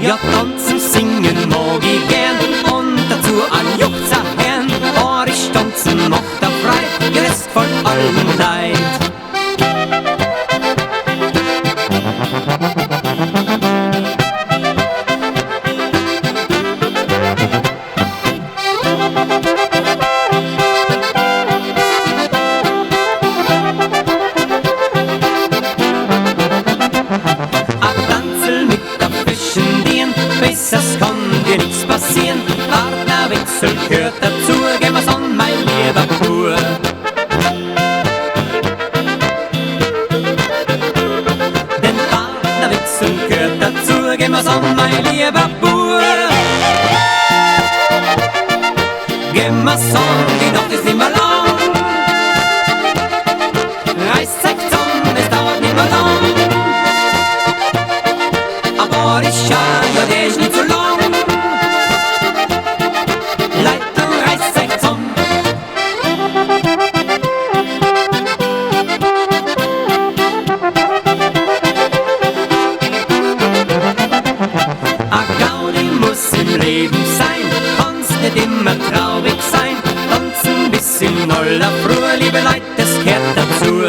Ja, tanzen, singen mag ich gern und dazu ein Juchzer Herrn. Aber ich tanzen macht er frei, der Rest von allen Leid. Es kann dir nichts passieren, Partnerwechsel gehört dazu, gehen wir's an, mein lieber Bub. Denn Partnerwechsel gehört dazu, gehen wir's an, mein lieber Bub. Gehen wir's an, die Nacht ist nimmer lang, reißt euch zusammen, es dauert nimmer lang. Aber ich schau, ja, der ist nicht so lang. Leitung reißt euch zusammen. A Gaudi muss im Leben sein, kannst nicht immer traurig sein. Tanzen bis in aller Früh, liebe Leute, das gehört dazu.